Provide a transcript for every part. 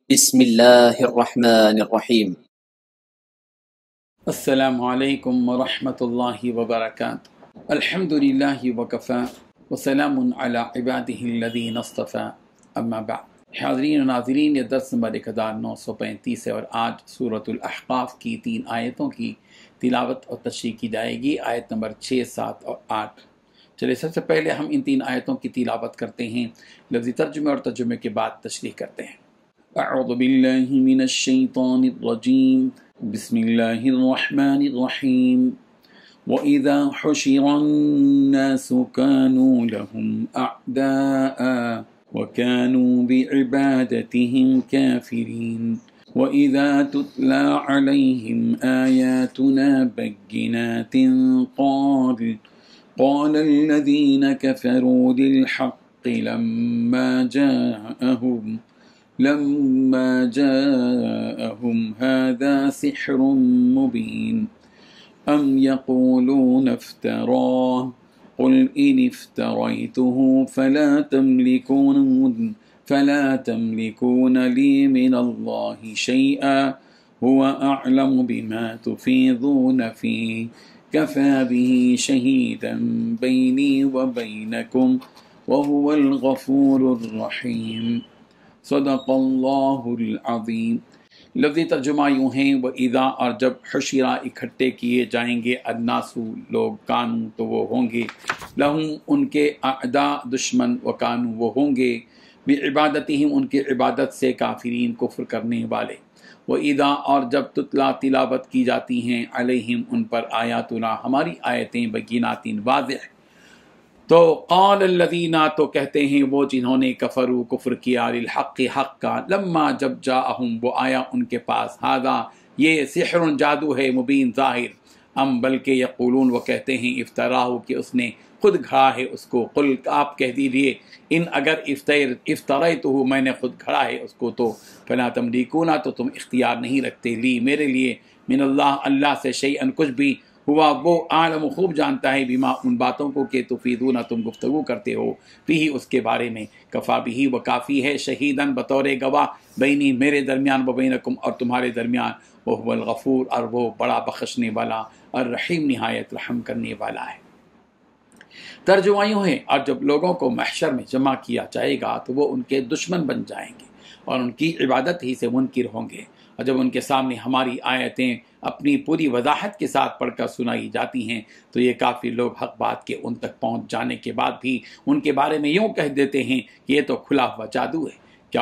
بسم الله الرحمن الرحيم. السلام علیکم ورحمۃ اللہ وبرکاتہ۔ الحمد للہ وکفی وسلام علی عبادہ الذین اصطفی، اما بعد۔ حاضرین و ناظرین، یہ درس نمبر 1935 ہے اور آج سورۃ الاحقاف کی 3 آیتوں کی تلاوت اور تشریح کی جائے گی، آیت نمبر 6، 7 اور 8۔ چلے سب سے پہلے ہم ان 3 آیتوں کی تلاوت کرتے ہیں، لفظی ترجمے اور ترجمے کے بعد تشریح کرتے ہیں۔ اعوذ باللہ من الشیطان الرجیم، بسم اللہ الرحمن الرحیم۔ وَإِذَا حُشِرَ النَّاسُ كَانُوا لَهُمْ أَعْدَاءً وَكَانُوا بِعِبَادَتِهِمْ كَافِرِينَ وَإِذَا تُتْلَى عَلَيْهِمْ آيَاتُنَا بَيِّنَاتٍ قَالَ الَّذِينَ كَفَرُوا لِلْحَقِّ لما جاءهم هذا سحر مبين أم يقولون افتراه قل إن افتريته فلا تملكون لي من الله شيئا هو أعلم بما تفيضون فيه كفى به شهيدا بيني وبينكم وهو الغفور الرحيم۔ صدق اللہ العظیم۔ لفظی ترجمہ یوں ہیں، وَإِذَا، اور جب حشرہ اکٹھے کیے جائیں گے، الناس لوگ، کانو تو وہ ہوں گے، لہم ان کے اعداء دشمن، وکانو وہ ہوں گے، بعبادتہم ان کی عبادت سے، کافرین کفر کرنے والے۔ وَإِذَا، اور جب تتلا تلاوت کی جاتی ہیں، علیہم ان پر، آیاتنا ہماری آیتیں، بینات واضح، تو قال الذین، تو کہتے ہیں وہ جنہوں نے کفروا کفر کیا، للحق حق کا، لما جب جاءہم وہ آیا ان کے پاس، ھذا یہ، سحر جادو ہے، مبین ظاہر، ام بلکہ یقولون وہ کہتے ہیں، افتراہ کہ اس نے خود گھڑا ہے اس کو، قل آپ کہہ دیجئے، ان اگر افتریتہ میں نے خود گھڑا ہے اس کو، تو فلا تملکون تو تم اختیار نہیں رکھتے، لی میرے لیے، من اللہ اللہ سے، شیئا کچھ بھی، ہوا وہ عالم خوب جانتا ہے، بما ان باتوں کو کہ تفیدون تم گفتگو کرتے ہو، فیہ اس کے بارے میں، کفا بھی وہ کافی ہے، شہیداً بطور گواہ، بینی میرے درمیان، و بینکم اور تمہارے درمیان، وہو الغفور اور وہ بڑا بخشنے والا، الرحیم نہایت رحم کرنے والا ہے۔ ترجمہ یوں ہے، اور جب لوگوں کو محشر میں جمع کیا جائے گا تو وہ ان کے دشمن بن جائیں گے اور ان کی عبادت ہی سے منکر ہوں گے، اور جب ان کے سامنے ہماری آیتیں اپنی پوری وضاحت کے ساتھ پڑھ کر سنائی جاتی ہیں تو یہ کافی لوگ حق بات کے ان تک پہنچ جانے کے بعد بھی ان کے بارے میں یوں کہہ دیتے ہیں کہ یہ تو کھلا ہوا جادو ہے۔ کیا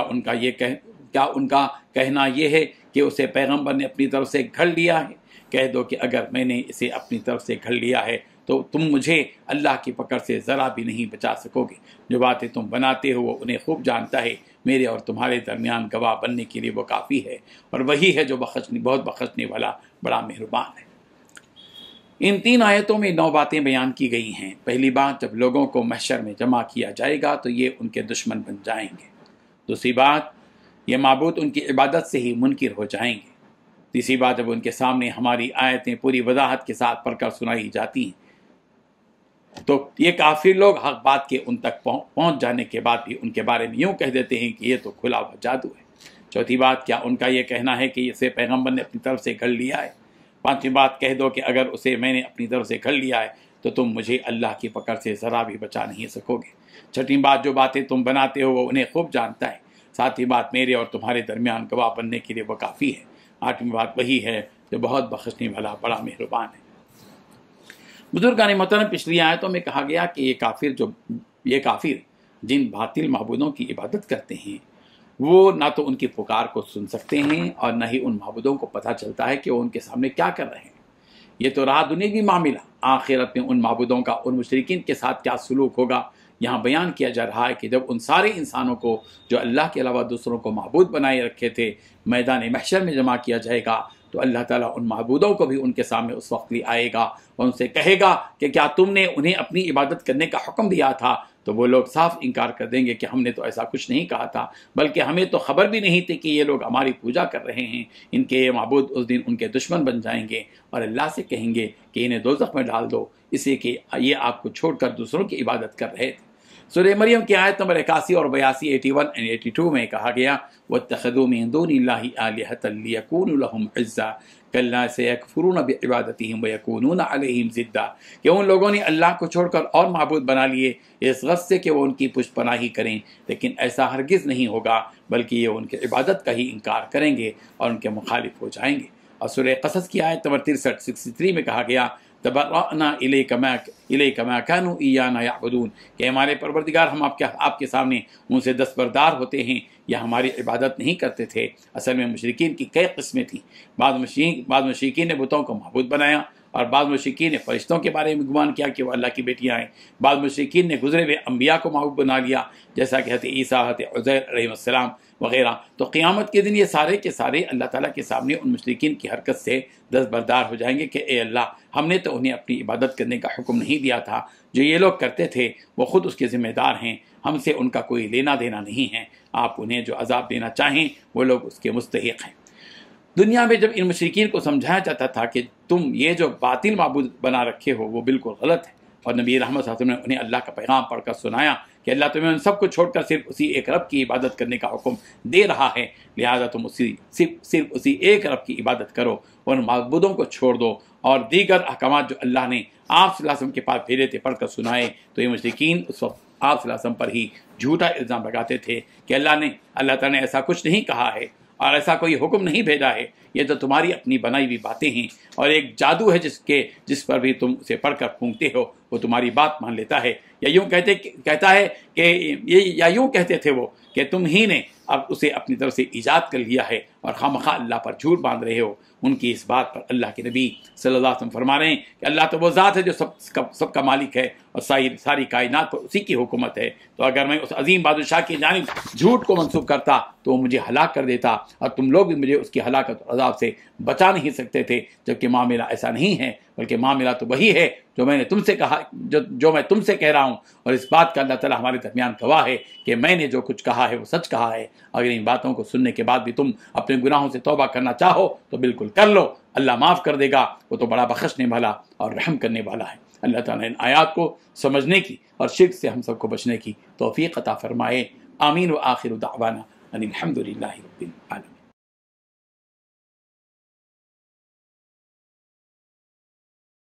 ان کا کہنا یہ ہے کہ اسے پیغمبر نے اپنی طرف سے گھڑ لیا ہے؟ کہہ دو کہ اگر میں نے اسے اپنی طرف سے گھڑ لیا ہے تو تم مجھے اللہ کی پکڑ سے ذرا بھی نہیں بچا سکو گے۔ جو باتیں تم بناتے ہو وہ انہیں خوب جانتا ہے، میرے اور تمہارے درمیان گواہ بننے کے لیے وہ کافی ہے، اور وہی ہے جو بہت بخشنے والا، بڑا مہربان ہے۔ ان 3 آیتوں میں 9 باتیں بیان کی گئی ہیں۔ پہلی بات، جب لوگوں کو محشر میں جمع کیا جائے گا تو یہ ان کے دشمن بن جائیں گے۔ دوسری بات، یہ معبود ان کی عبادت سے ہی منکر ہو جائیں گے۔ تیسری بات، جب ان کے سامنے ہماری آیتیں پوری وضاحت کے ساتھ پڑھ کر سنائی جاتی ہیں تو یہ کافر لوگ حق بات کے ان تک پہنچ جانے کے بعد بھی ان کے بارے میں یوں کہہ دیتے ہیں کہ یہ تو کھلا ہوا جادو ہے۔ چوتھی بات، کیا ان کا یہ کہنا ہے کہ اسے پیغمبر نے اپنی طرف سے گھڑ لیا ہے؟ پانچویں بات، کہہ دو کہ اگر اسے میں نے اپنی طرف سے گھڑ لیا ہے تو تم مجھے اللہ کی پکڑ سے ذرا بھی بچا نہیں سکو گے۔ چھٹی بات، جو باتیں تم بناتے ہو وہ انہیں خوب جانتا ہے۔ ساتویں بات، میرے اور تمہارے درمیان گواہ بننے کے لیے وہ کافی ہے۔ آٹھویں بات، وہی ہے جو بہت بخشنے والا، بڑا مہربان ہے۔ بزرگان محترم، پچھلی آیتوں میں کہا گیا کہ یہ کافر جن باطل معبودوں کی عبادت کرتے ہیں وہ نہ تو ان کی پکار کو سن سکتے ہیں اور نہ ہی ان معبودوں کو پتہ چلتا ہے کہ وہ ان کے سامنے کیا کر رہے ہیں۔ یہ تو رہا دنیاوی معاملہ، آخرت میں ان معبودوں کا ان مشرکین کے ساتھ کیا سلوک ہوگا، یہاں بیان کیا جا رہا ہے کہ جب ان سارے انسانوں کو جو اللہ کے علاوہ دوسروں کو معبود بنائے رکھے تھے میدان محشر میں جمع کیا جائے گا تو اللہ تعالیٰ ان معبودوں کو بھی ان کے سامنے اس وقت لے آئے گا اور ان سے کہے گا کہ کیا تم نے انہیں اپنی عبادت کرنے کا حکم دیا تھا؟ تو وہ لوگ صاف انکار کر دیں گے کہ ہم نے تو ایسا کچھ نہیں کہا تھا، بلکہ ہمیں تو خبر بھی نہیں تھی کہ یہ لوگ ہماری پوجا کر رہے ہیں۔ ان کے یہ معبود اس دن ان کے دشمن بن جائیں گے اور اللہ سے کہیں گے کہ انہیں دوزخ میں ڈال دو، اس لیے کہ یہ آپ کو چھوڑ کر دوسروں کی عبادت کر رہے تھے۔ سورہ مریم کی آیت نمبر 81 اور 82 81 اور 82 میں کہا گیا وَاتَّخَذُوا مِن دُونِ اللَّهِ آلِهَةً لِيَكُونُوا لَهُمْ عِزًّا كَلَّا سَيَكْفُرُونَ بِعِبَادَتِهِمْ وَيَكُونُونَ عَلَيْهِمْ ضِدًّا کہ ان لوگوں نے اللہ کو چھوڑ کر اور معبود بنا لیے اس غرض سے کہ وہ ان کی پشت پناہی کریں، لیکن ایسا ہرگز نہیں ہوگا بلکہ یہ ان کی عبادت کا ہی انکار کریں گے اور ان کے مخالف ہو جائیں گے۔ اور سورہ قصص کی آیت نمبر 63 میں کہا گیا تبرأنا الیک ما کانوا ایانا یعبدون کہ ہمارے پروردگار ہم آپ کے سامنے ان سے دستبردار ہوتے ہیں یا ہماری عبادت نہیں کرتے تھے۔ اصل میں مشرکین کی کئی قسمیں تھیں، بعض مشرکین نے بتوں کو معبود بنایا، اور بعض مشرکین نے فرشتوں کے بارے میں گمان کیا کہ وہ اللہ کی بیٹیاں ہیں، بعض مشرکین نے گزرے ہوئے انبیاء کو معبود بنا لیا جیسا کہ حضرت عیسیٰ، حضرت عزیر علیہ السلام وغیرہ۔ تو قیامت کے دن یہ سارے کے سارے اللہ تعالیٰ کے سامنے ان مشرکین کی حرکت سے دستبردار ہو جائیں گے کہ اے اللہ ہم نے تو انہیں اپنی عبادت کرنے کا حکم نہیں دیا تھا، جو یہ لوگ کرتے تھے وہ خود اس کے ذمہ دار ہیں، ہم سے ان کا کوئی لینا دینا نہیں ہے، آپ انہیں جو عذاب دینا چاہیں وہ لوگ اس کے مستحق ہیں۔ دنیا میں جب ان مشرکین کو سمجھایا جاتا تھا کہ تم یہ جو باطل معبود بنا رکھے ہو وہ بالکل غلط ہے، اور نبی رحمت صلی اللہ علیہ وسلم نے انہیں اللہ کا پیغام پڑھ کر سنایا کہ اللہ تمہیں ان سب کو چھوڑ کر صرف اسی ایک رب کی عبادت کرنے کا حکم دے رہا ہے، لہذا تم صرف اسی ایک رب کی عبادت کرو، ان معبودوں کو چھوڑ دو، اور دیگر احکامات جو اللہ نے آپ صلی اللہ علیہ وسلم کے پاس بھیجے تھے پڑھ کر سنائے۔ تو یہ مشرکین اس وقت آپ صلی اللہ علیہ وسلم پر ہی جھوٹا الزام لگاتے تھے کہ اللہ تعالیٰ نے ایسا کچھ نہیں کہا ہے اور ایسا کوئی حکم نہیں بھیجا ہے، یہ تو تمہاری اپنی بنائی ہوئی باتیں ہیں، اور ایک جادو ہے جس پر بھی تم اسے پڑھ کر پھونکتے ہو وہ تمہاری بات مان لیتا ہے، یا یوں کہتا ہے کہ یا یوں کہتے تھے وہ کہ تم ہی نے اب اسے اپنی طرف سے ایجاد کر لیا ہے اور خامخواہ اللہ پر جھوٹ باندھ رہے ہو۔ ان کی اس بات پر اللہ کے نبی صلی اللہ علیہ وسلم فرما رہے ہیں کہ اللہ تو وہ ذات ہے جو سب کا مالک ہے اور ساری کائنات پر اسی کی حکومت ہے، تو اگر میں اس عظیم بادشاہ کی جانب جھوٹ کو منسوب کرتا تو وہ مجھے ہلاک کر دیتا، اور تم لوگ بھی مجھے اس کی ہلاکت اور عذاب سے بچا نہیں سکتے تھے، جبکہ معاملہ ایسا نہیں ہے، بلکہ معاملہ تو وہی ہے جو میں نے تم سے کہا، جو میں تم سے کہہ رہا ہوں، اور اس بات کا اللہ تعالیٰ ہمارے درمیان گواہ ہے کہ میں نے جو کچھ کہا ہے وہ سچ کہا ہے۔ اگر ان باتوں کو سننے کے بعد بھی تم اپنے گناہوں سے توبہ کرنا چاہو تو بالکل کر لو، اللہ معاف کر دے گا، وہ تو بڑا بخشنے والا اور رحم کرنے والا ہے۔ اللہ تعالیٰ ان آیات کو سمجھنے کی اور شرک سے ہم سب کو بچنے کی توفیق عطا فرمائے۔ آمین۔ و آخر دعوانا ان الحمد للہ رب العالمین۔